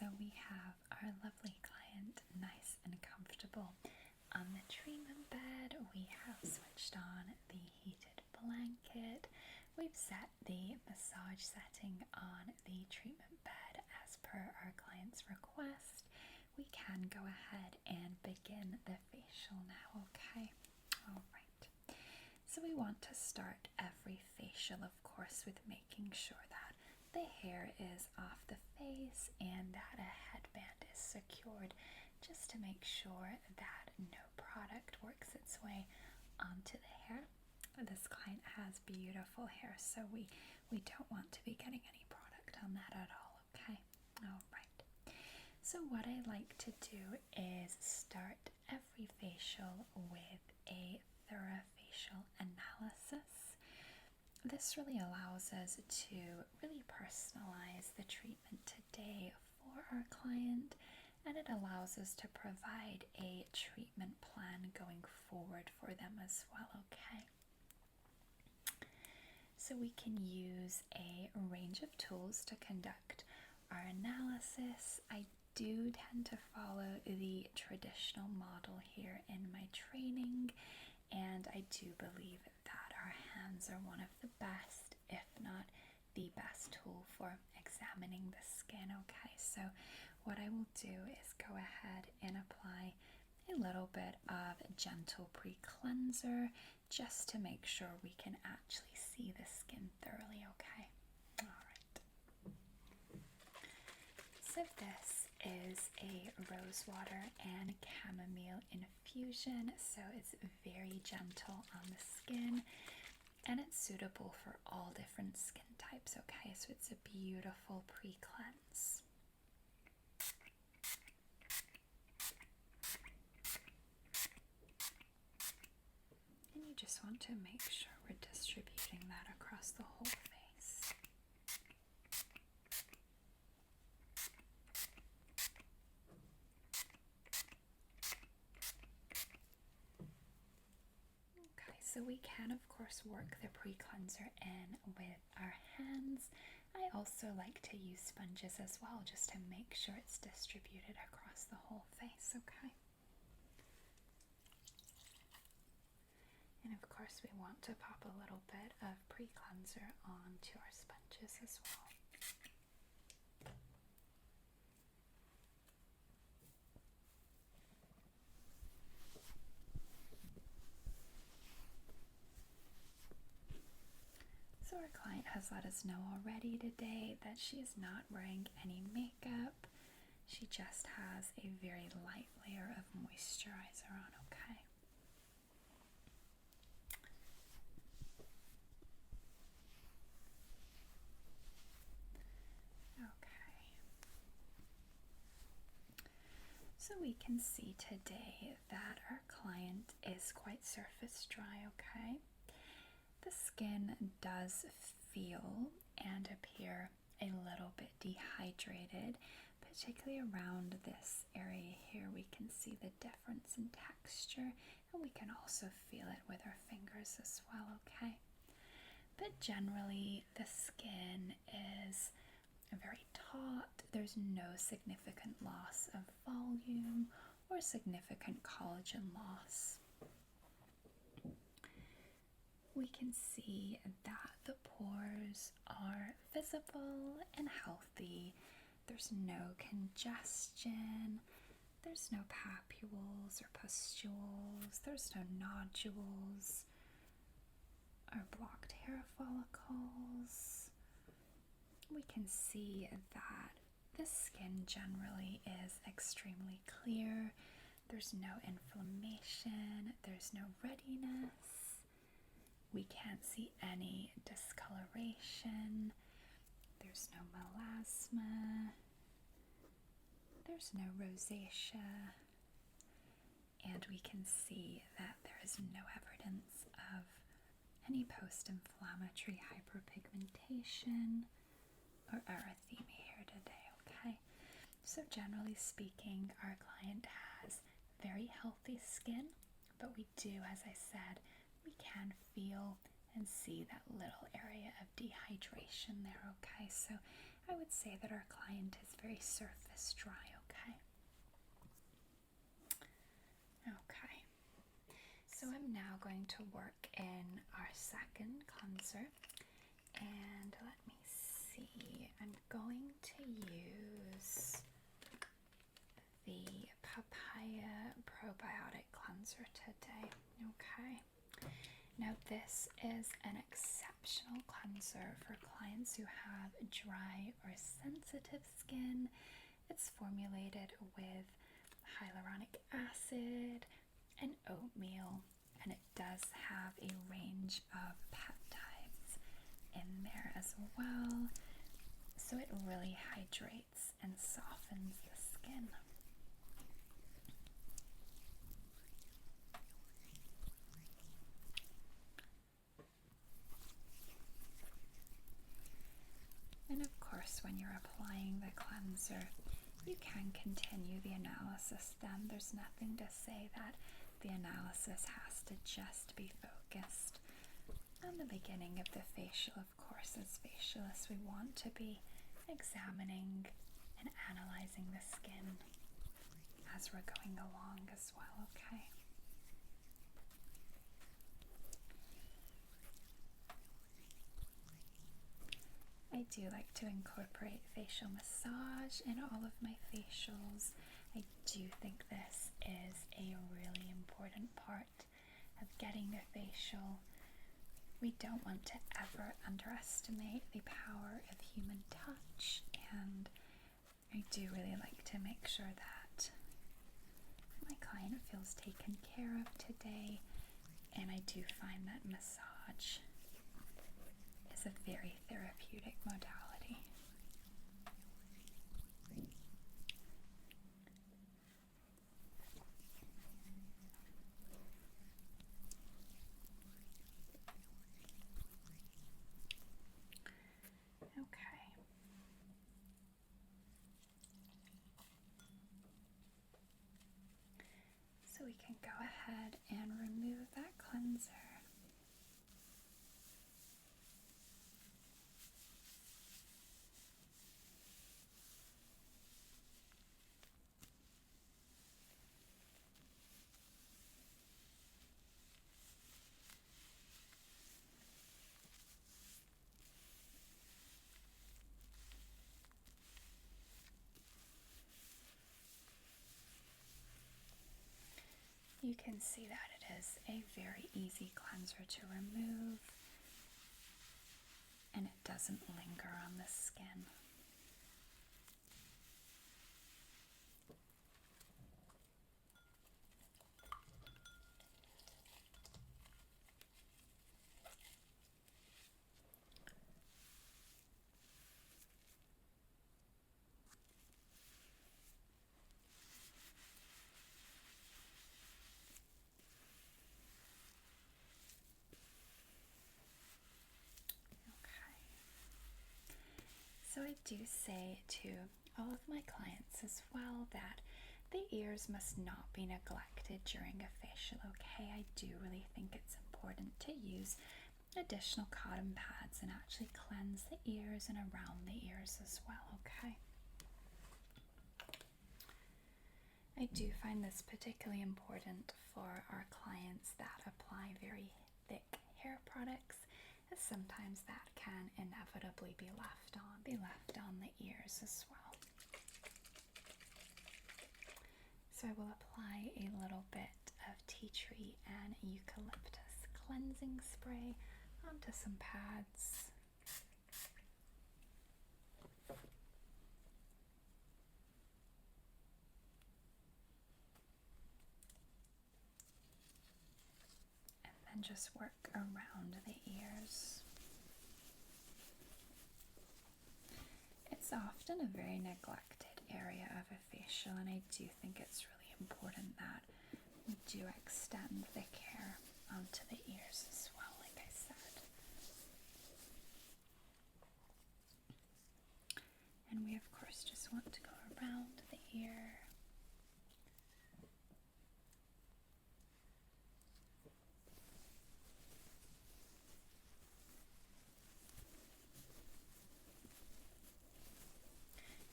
So we have our lovely client nice and comfortable on the treatment bed. We have switched on the heated blanket. We've set the massage setting on the treatment bed as per our client's request. We can go ahead and begin the facial now, okay? All right. So we want to start every facial, of course, with making sure that the hair is off the face and that a headband is secured, just to make sure that no product works its way onto the hair. This client has beautiful hair, so we don't want to be getting any product on that at all, okay? All right. So what I like to do is start every facial with a thorough facial analysis. This really allows us to really personalize the treatment today for our client, and it allows us to provide a treatment plan going forward for them as well, okay? So we can use a range of tools to conduct our analysis. I do tend to follow the traditional model here in my training, and I do believe that our hands are one of the best, if not the best tool for examining the skin, okay? So what I will do is go ahead and apply a little bit of gentle pre-cleanser just to make sure we can actually see the skin thoroughly, okay? All right. So this is a rose water and chamomile infusion, so it's very gentle on the skin and it's suitable for all different skin types, okay? So it's a beautiful pre-cleanse. And you just want to make sure we're distributing that across the whole face. Okay, so we can of course work the pre-cleanser in with our hands. I also like to use sponges as well, just to make sure it's distributed across the whole face, okay? And of course we want to pop a little bit of pre-cleanser onto our sponges as well. So our client has let us know already today that she is not wearing any makeup. She just has a very light layer of moisturizer on, okay? Okay. So we can see today that our client is quite surface dry, okay? The skin does feel and appear a little bit dehydrated, particularly around this area here. We can see the difference in texture, and we can also feel it with our fingers as well, okay? But generally, the skin is very taut. There's no significant loss of volume or significant collagen loss. We can see that the pores are visible and healthy. There's no congestion. There's no papules or pustules. There's no nodules or blocked hair follicles. We can see that the skin generally is extremely clear. There's no inflammation. There's no reddiness. We can't see any discoloration. There's no melasma. There's no rosacea. And we can see that there is no evidence of any post-inflammatory hyperpigmentation or erythema here today, okay? So generally speaking, our client has very healthy skin, but we do, as I said, we can feel and see that little area of dehydration there, okay? So I would say that our client is very surface this dry, okay? Okay. So I'm now going to work in our second cleanser, and let me see, I'm going to use the Papaya Probiotic Cleanser today, okay? Now this is an exceptional cleanser for clients who have dry or sensitive skin. It's formulated with hyaluronic acid and oatmeal, and it does have a range of peptides in there as well, so it really hydrates and softens the skin. And of course, when you're applying the cleanser, you can continue the analysis then. There's nothing to say that the analysis has to just be focused on the beginning of the facial. Of course, as facialists, we want to be examining and analyzing the skin as we're going along as well, okay? I do like to incorporate facial massage in all of my facials. I do think this is a really important part of getting a facial. We don't want to ever underestimate the power of human touch, and I do really like to make sure that my client feels taken care of today, and I do find that massage is a very therapeutic modality. Okay. So we can go ahead and remove that cleanser. You can see that it is a very easy cleanser to remove, and it doesn't linger on the skin. So I do say to all of my clients as well that the ears must not be neglected during a facial, okay? I do really think it's important to use additional cotton pads and actually cleanse the ears and around the ears as well, okay? I do find this particularly important for our clients that apply very thick hair products, as sometimes that can inevitably be left on the ears as well. So I will apply a little bit of tea tree and eucalyptus cleansing spray onto some pads. And then just work around the ears. It's often a very neglected area of a facial, and I do think it's really important that we do extend the care onto the ears as well, like I said. And we of course just want to go around the ear.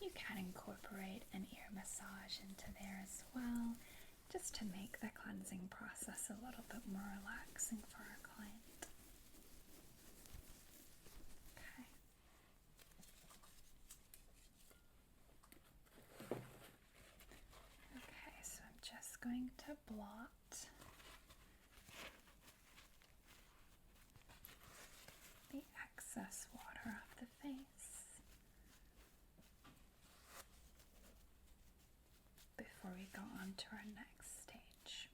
You can incorporate incorporate an ear massage into there as well, just to make the cleansing process a little bit more relaxing for our client. Okay. Okay, so I'm just going to blot the excess water off the face before we go on to our next stage.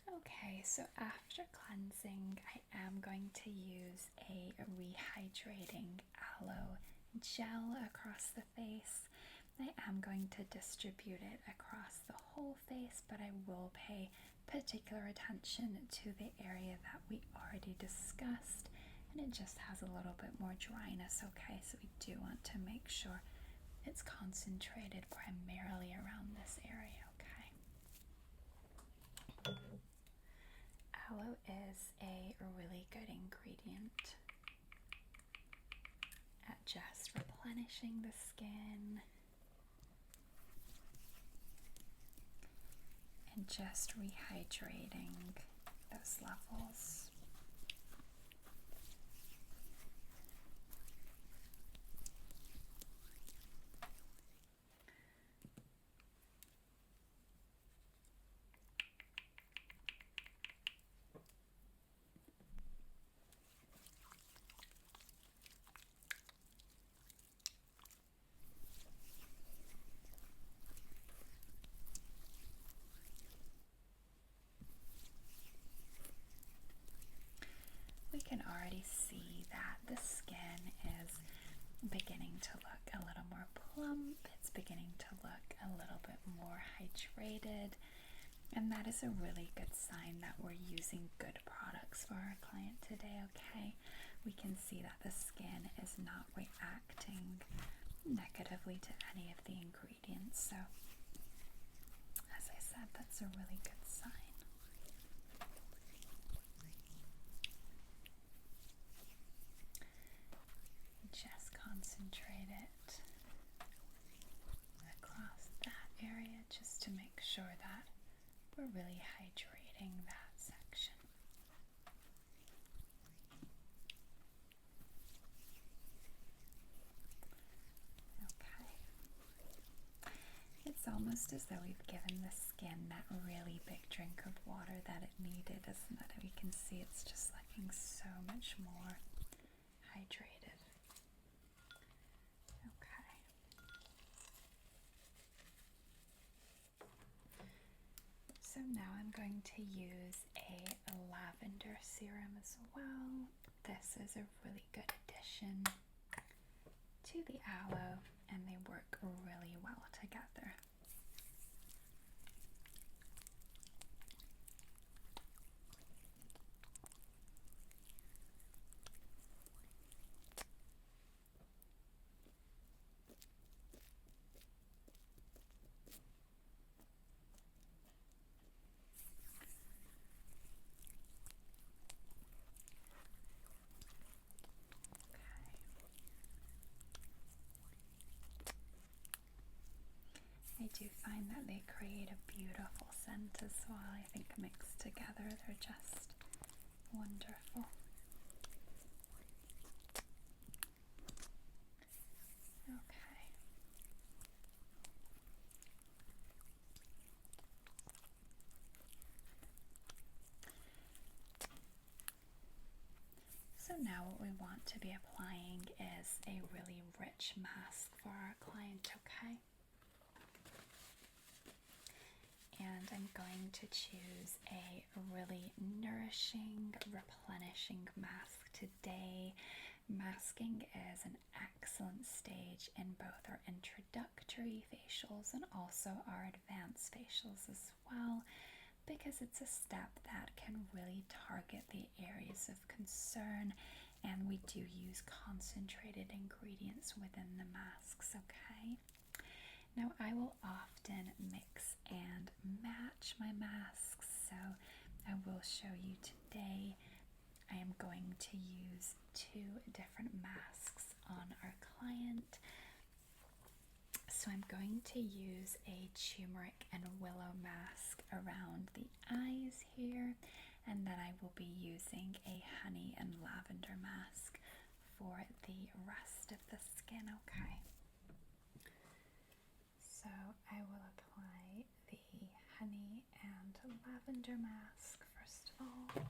Okay, so after cleansing, I am going to use a rehydrating aloe gel across the face. I am going to distribute it across the whole face, but I will pay particular attention to the area that we already discussed, and it just has a little bit more dryness, okay? So we do want to make sure it's concentrated primarily around this area, okay? Aloe is a really good ingredient at just replenishing the skin and just rehydrating those levels. We can already see that the skin is beginning to look a little more plump. It's beginning to look a little bit more hydrated, and that is a really good sign that we're using good products for our client today, okay? We can see that the skin is not reacting negatively to any of the ingredients, so as I said, that's a really good sign. Just concentrate it across that area just to make sure that we're really hydrating that section. Okay. It's almost as though we've given the skin that really big drink of water that it needed, isn't it? We can see it's just looking so much more hydrated. Okay. So now I'm going to use a lavender serum as well. This is a really good addition to the aloe, and they work really well together. I do find that they create a beautiful scent as well. I think mixed together they're just wonderful. Okay. So now what we want to be applying is a really rich mask for our client, okay? And I'm going to choose a really nourishing, replenishing mask today. Masking is an excellent stage in both our introductory facials and also our advanced facials as well, because it's a step that can really target the areas of concern, and we do use concentrated ingredients within the masks, okay? Now I will often mix and match my masks, so I will show you today. I am going to use 2 different masks on our client. So I'm going to use a turmeric and willow mask around the eyes here, and then I will be using a honey and lavender mask for the rest of the skin, okay? So I will apply the honey and lavender mask first of all.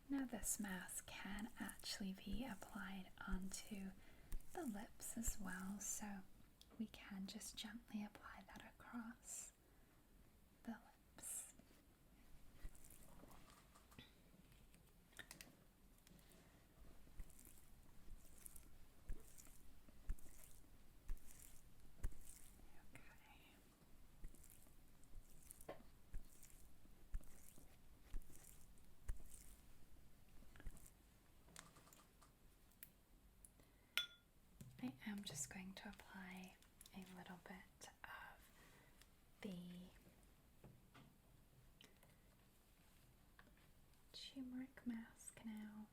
Now this mask can actually be applied onto the lips as well, so we can just gently apply that across the lips. I am just going to apply a little bit of the turmeric mask now.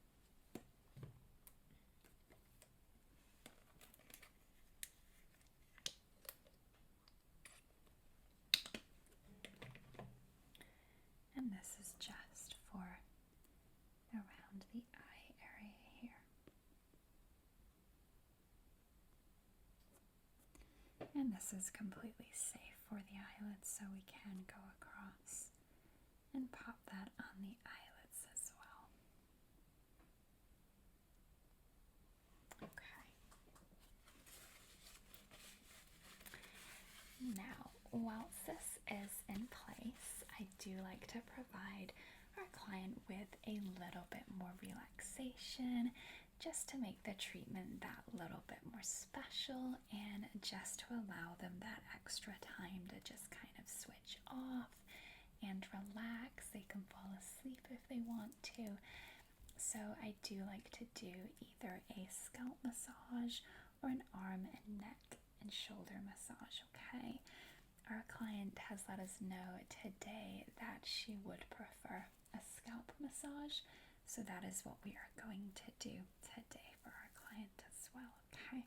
And this is just for around the eye area here. And this is completely safe for the eyelids, so we can go across and pop that on the eyelids as well. Okay. Now, whilst this is in place, I do like to provide our client with a little bit more relaxation, just to make the treatment that little bit more special and just to allow them that extra time to just kind of switch off and relax. They can fall asleep if they want to. So I do like to do either a scalp massage or an arm and neck and shoulder massage, okay? Our client has let us know today that she would prefer a scalp massage, so that is what we are going to do today for our client as well, okay?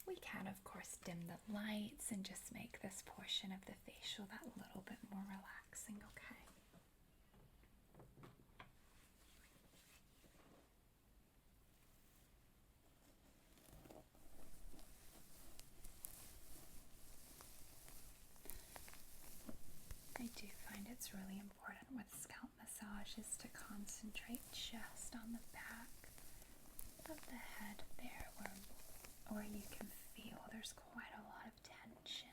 We can, of course, dim the lights and just make this portion of the facial that little bit more relaxing, okay? I do find it's really important with scalp massages to concentrate just on the back of the head there where you can feel there's quite a lot of tension.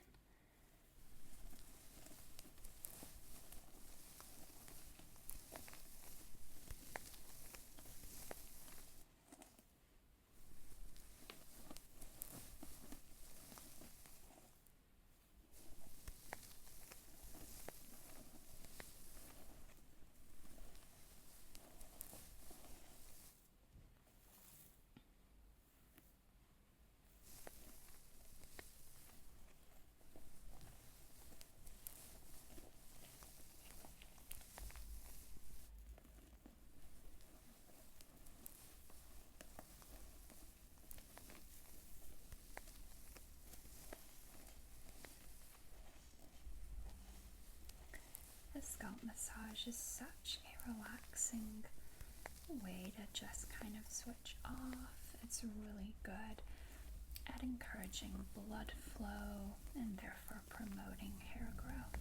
The scalp massage is such a relaxing way to just kind of switch off. It's really good at encouraging blood flow and therefore promoting hair growth.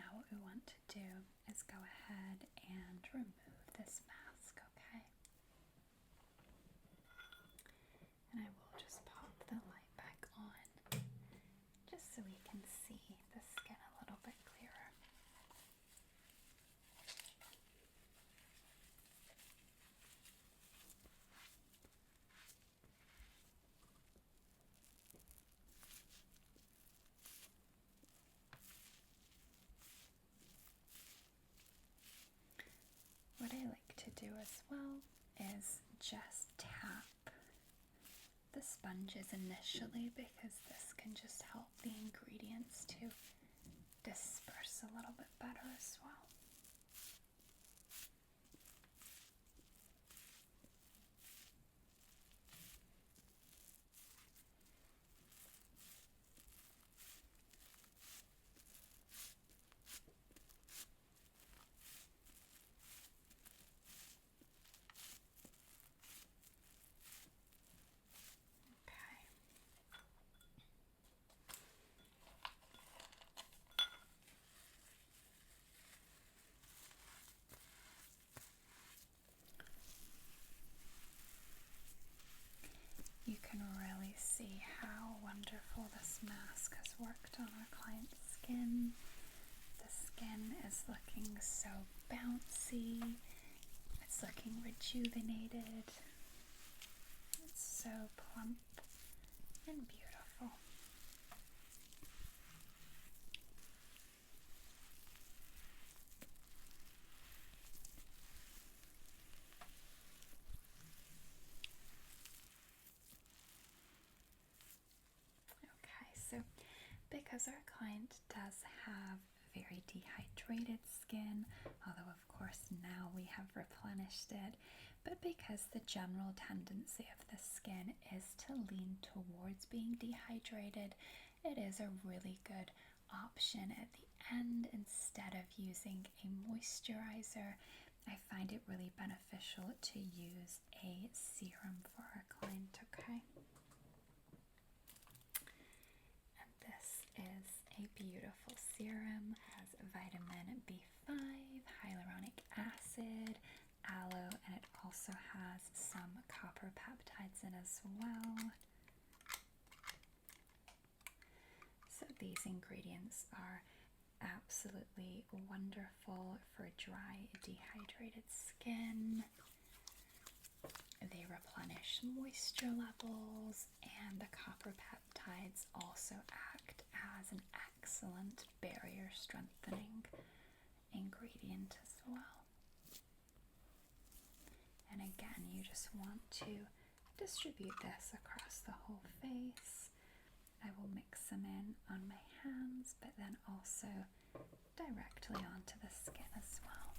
now what we want to do is go ahead and remove this mask, okay? And I will just pop the light back on just so we can see the skin a little bit clearer. What I like to do as well is just tap the sponges initially, because this can just help the ingredients to disperse a little bit better as well. You can really see how wonderful this mask has worked on our client's skin. The skin is looking so bouncy. It's looking rejuvenated. It's so plump and beautiful. Okay, so because our client does have very dehydrated skin, although of course now we have replenished it, but because the general tendency of the skin is to lean towards being dehydrated, it is a really good option at the end. Instead of using a moisturizer, I find it really beneficial to use a serum for our client, okay? And this is a beautiful serum. It has vitamin B5, hyaluronic acid, aloe, and it also has some copper peptides in as well. So these ingredients are absolutely wonderful for dry, dehydrated skin. They replenish moisture levels, and the copper peptides also act as an excellent barrier strengthening ingredient as well. And again, you just want to distribute this across the whole face. I will mix them in on my hands, but then also directly onto the skin as well.